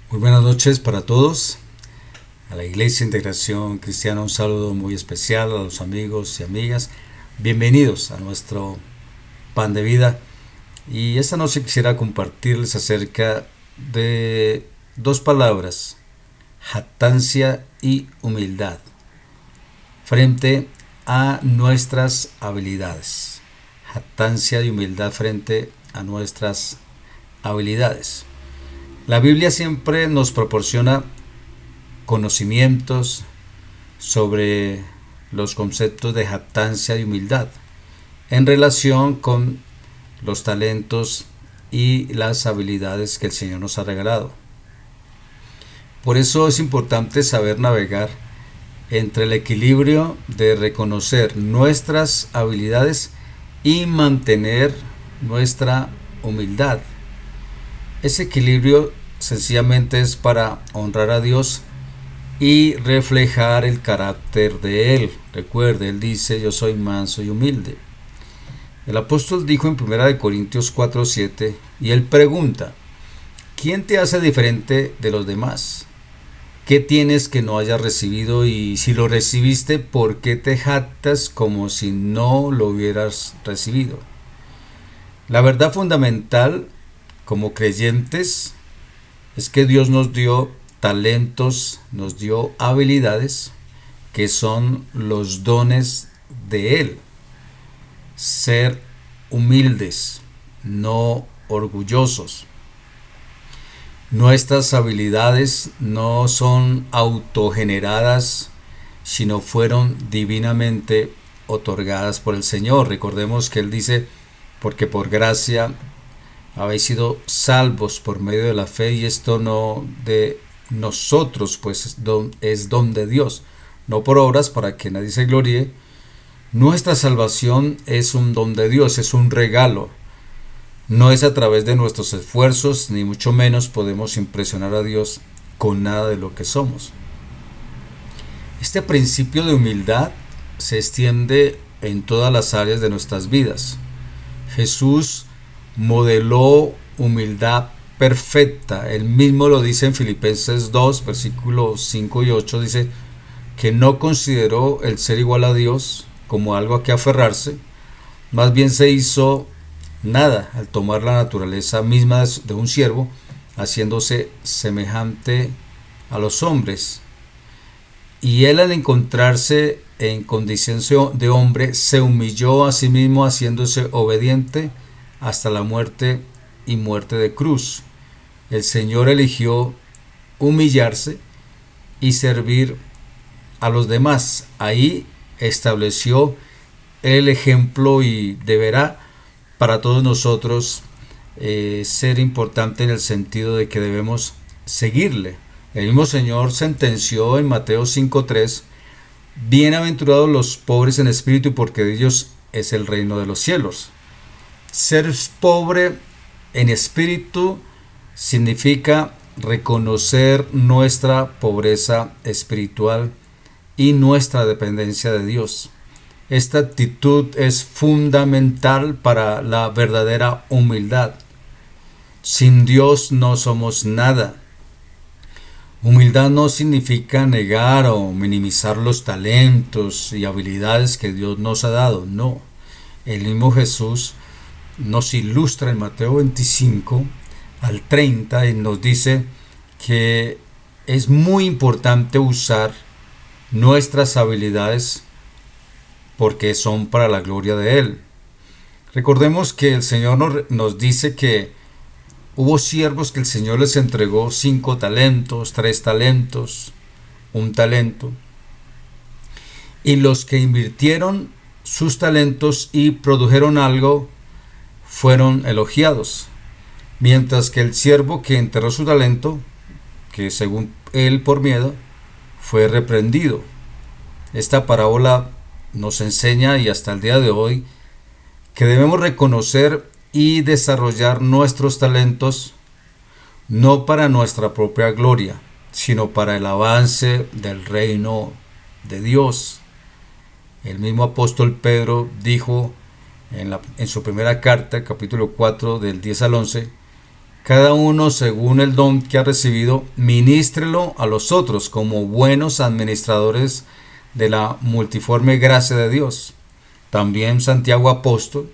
Muy buenas noches para todos. A la Iglesia Integración Cristiana un saludo muy especial a los amigos y amigas. Bienvenidos a nuestro Pan de Vida. Y esta noche quisiera compartirles acerca de dos palabras, jactancia y humildad, frente a nuestras habilidades. Jactancia y humildad frente a nuestras habilidades. La Biblia siempre nos proporciona conocimientos sobre los conceptos de jactancia y humildad en relación con los talentos y las habilidades que el Señor nos ha regalado. Por eso es importante saber navegar entre el equilibrio de reconocer nuestras habilidades y mantener nuestra humildad. Ese equilibrio sencillamente es para honrar a Dios y reflejar el carácter de Él. Recuerde, Él dice, yo soy manso y humilde. El apóstol dijo en 1 Corintios 4:7, y él pregunta, ¿quién te hace diferente de los demás? ¿Qué tienes que no hayas recibido? Y si lo recibiste, ¿por qué te jactas como si no lo hubieras recibido? La verdad fundamental como creyentes es que Dios nos dio talentos, nos dio habilidades que son los dones de Él. Ser humildes, no orgullosos. Nuestras habilidades no son autogeneradas, sino fueron divinamente otorgadas por el Señor. Recordemos que Él dice, porque por gracia habéis sido salvos por medio de la fe, y esto no de nosotros, pues es don de Dios, no por obras para que nadie se gloríe. Nuestra salvación es un don de Dios, es un regalo. No es a través de nuestros esfuerzos, ni mucho menos podemos impresionar a Dios con nada de lo que somos. Este principio de humildad se extiende en todas las áreas de nuestras vidas. Jesús modeló humildad perfecta. Él mismo lo dice en Filipenses 2, versículos 5 y 8, dice que no consideró el ser igual a Dios como algo a que aferrarse, más bien se hizo nada al tomar la naturaleza misma de un siervo, haciéndose semejante a los hombres. Y él, al encontrarse en condición de hombre, se humilló a sí mismo, haciéndose obediente hasta la muerte y muerte de cruz. El Señor eligió humillarse y servir a los demás. Ahí estableció el ejemplo y deberá para todos nosotros ser importante en el sentido de que debemos seguirle. El mismo Señor sentenció en Mateo 5:3, bienaventurados los pobres en espíritu, porque de ellos es el reino de los cielos. Ser pobre en espíritu significa reconocer nuestra pobreza espiritual y nuestra dependencia de Dios. Esta actitud es fundamental para la verdadera humildad. Sin Dios no somos nada. Humildad no significa negar o minimizar los talentos y habilidades que Dios nos ha dado, no. El mismo Jesús nos ilustra en Mateo 25 al 30 y nos dice que es muy importante usar nuestras habilidades porque son para la gloria de Él. Recordemos que el Señor nos dice que hubo siervos que el Señor les entregó 5 talentos, 3 talentos, 1 talento. Y los que invirtieron sus talentos y produjeron algo fueron elogiados. Mientras que el siervo que enterró su talento, que según él por miedo, fue reprendido. Esta parábola nos enseña, y hasta el día de hoy, que debemos reconocer y desarrollar nuestros talentos no para nuestra propia gloria, sino para el avance del reino de Dios. El mismo apóstol Pedro dijo en su primera carta, capítulo 4, del 10 al 11, Cada uno según el don que ha recibido, ministrelo a los otros como buenos administradores de la multiforme gracia de Dios. También Santiago apóstol,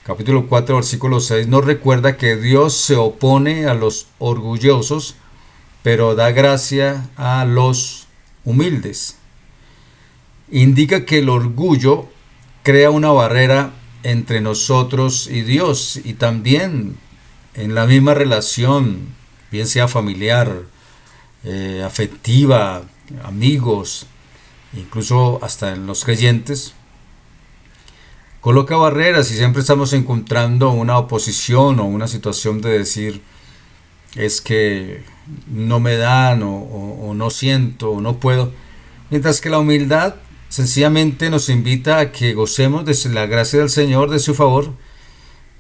capítulo 4, versículo 6, nos recuerda que Dios se opone a los orgullosos, pero da gracia a los humildes. Indica que el orgullo crea una barrera entre nosotros y Dios, y también en la misma relación, bien sea familiar, afectiva, amigos, incluso hasta en los creyentes, coloca barreras y siempre estamos encontrando una oposición o una situación de decir, es que no me dan o no siento o no puedo. Mientras que la humildad sencillamente nos invita a que gocemos de la gracia del Señor, de su favor,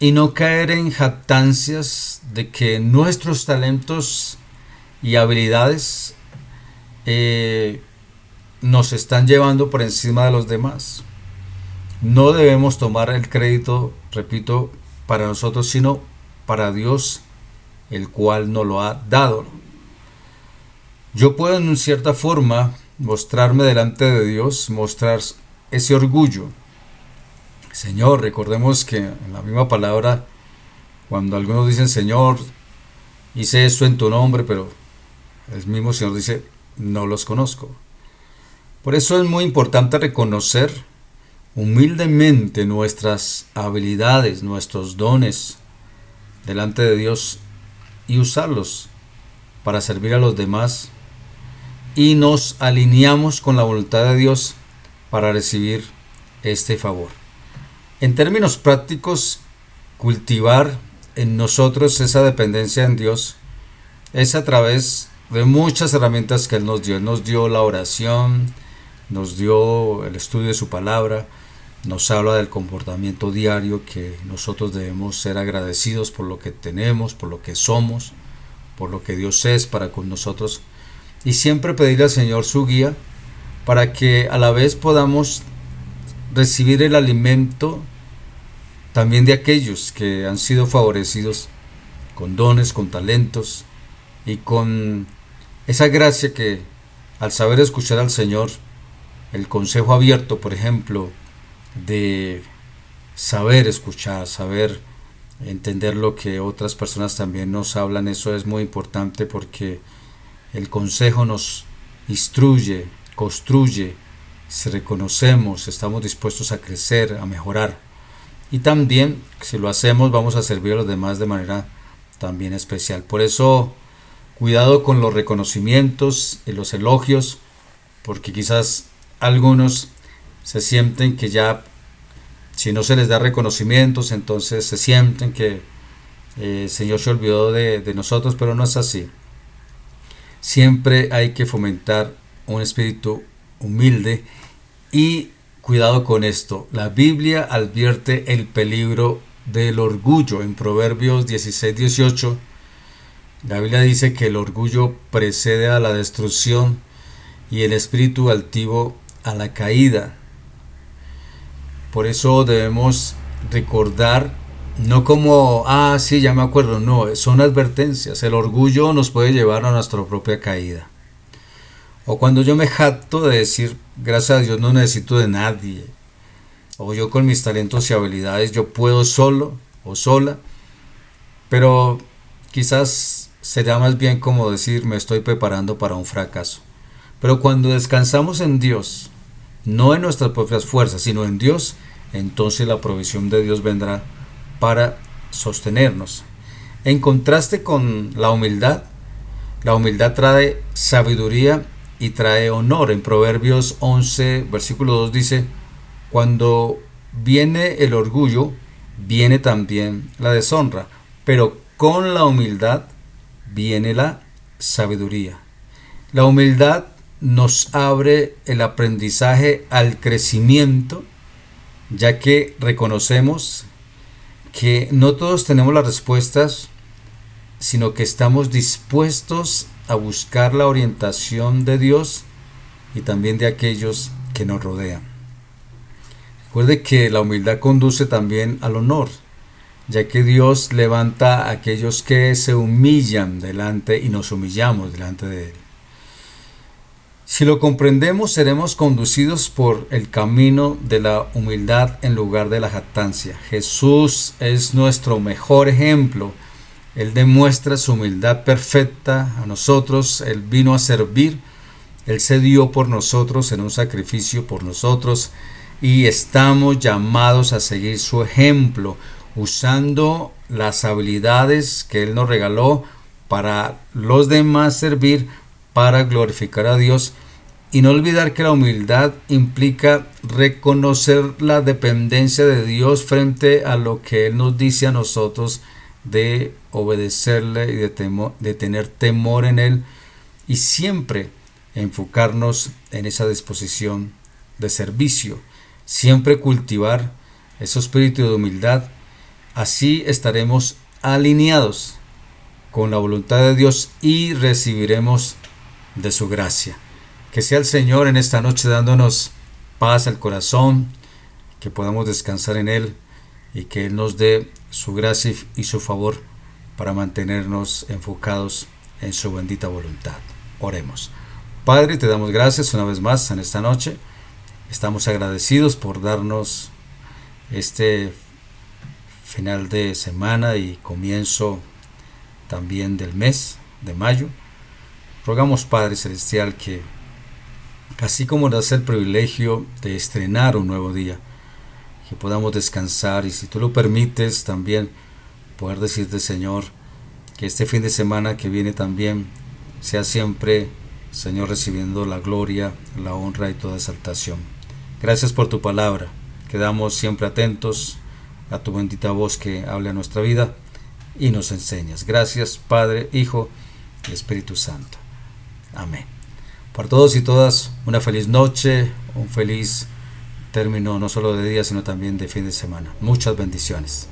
y no caer en jactancias de que nuestros talentos y habilidades nos están llevando por encima de los demás. No debemos tomar el crédito, repito, para nosotros, sino para Dios, el cual nos lo ha dado. Yo puedo en cierta forma mostrarme delante de Dios, mostrar ese orgullo. Señor, recordemos que en la misma palabra, cuando algunos dicen, Señor, hice esto en tu nombre, pero el mismo Señor dice, no los conozco. Por eso es muy importante reconocer humildemente nuestras habilidades, nuestros dones delante de Dios y usarlos para servir a los demás, y nos alineamos con la voluntad de Dios para recibir este favor. En términos prácticos, cultivar en nosotros esa dependencia en Dios es a través de muchas herramientas que Él nos dio. Él nos dio la oración, nos dio el estudio de su palabra, nos habla del comportamiento diario, que nosotros debemos ser agradecidos por lo que tenemos, por lo que somos, por lo que Dios es para con nosotros, y siempre pedirle al Señor su guía para que a la vez podamos recibir el alimento también de aquellos que han sido favorecidos con dones, con talentos y con esa gracia que al saber escuchar al Señor, el consejo abierto, por ejemplo, de saber escuchar, saber entender lo que otras personas también nos hablan, eso es muy importante porque el consejo nos instruye, construye, si reconocemos, estamos dispuestos a crecer, a mejorar. Y también, si lo hacemos, vamos a servir a los demás de manera también especial. Por eso, cuidado con los reconocimientos y los elogios, porque quizás algunos se sienten que ya, si no se les da reconocimientos, entonces se sienten que el Señor se olvidó de nosotros, pero no es así. Siempre hay que fomentar un espíritu humilde y cuidado con esto. La Biblia advierte el peligro del orgullo. En Proverbios 16-18, la Biblia dice que el orgullo precede a la destrucción y el espíritu altivo a la caída. Por eso debemos recordar, no como, sí, ya me acuerdo, no, son advertencias. El orgullo nos puede llevar a nuestra propia caída. O cuando yo me jacto de decir, gracias a Dios no necesito de nadie, o yo con mis talentos y habilidades yo puedo solo o sola, pero quizás sería más bien como decir, me estoy preparando para un fracaso. Pero cuando descansamos en Dios, no en nuestras propias fuerzas, sino en Dios, entonces la provisión de Dios vendrá para sostenernos. En contraste con la humildad trae sabiduría y trae honor. En Proverbios 11, versículo 2 dice, cuando viene el orgullo, viene también la deshonra, pero con la humildad viene la sabiduría. La humildad nos abre el aprendizaje al crecimiento, ya que reconocemos que no todos tenemos las respuestas, sino que estamos dispuestos a buscar la orientación de Dios y también de aquellos que nos rodean. Recuerde que la humildad conduce también al honor. ya que Dios levanta a aquellos que se humillan delante y nos humillamos delante de Él. Si lo comprendemos, seremos conducidos por el camino de la humildad en lugar de la jactancia. Jesús es nuestro mejor ejemplo. Él demuestra su humildad perfecta a nosotros. Él vino a servir. Él se dio por nosotros en un sacrificio por nosotros. Y estamos llamados a seguir su ejemplo, usando las habilidades que Él nos regaló para los demás servir, para glorificar a Dios. Y no olvidar que la humildad implica reconocer la dependencia de Dios frente a lo que Él nos dice a nosotros, de obedecerle y de tener temor en Él, y siempre enfocarnos en esa disposición de servicio, siempre cultivar ese espíritu de humildad. Así estaremos alineados con la voluntad de Dios y recibiremos de su gracia. Que sea el Señor en esta noche dándonos paz al corazón, que podamos descansar en Él y que Él nos dé su gracia y su favor para mantenernos enfocados en su bendita voluntad. Oremos. Padre, te damos gracias una vez más en esta noche. Estamos agradecidos por darnos este final de semana y comienzo también del mes de mayo. Rogamos, Padre Celestial, que así como nos das el privilegio de estrenar un nuevo día, que podamos descansar y, si tú lo permites, también poder decirte, Señor, que este fin de semana que viene también sea siempre, Señor, recibiendo la gloria, la honra y toda exaltación. Gracias por tu palabra. Quedamos siempre atentos a tu bendita voz que habla a nuestra vida y nos enseñas. Gracias, Padre, Hijo y Espíritu Santo. Amén. Para todos y todas, una feliz noche, un feliz término no solo de día, sino también de fin de semana. Muchas bendiciones.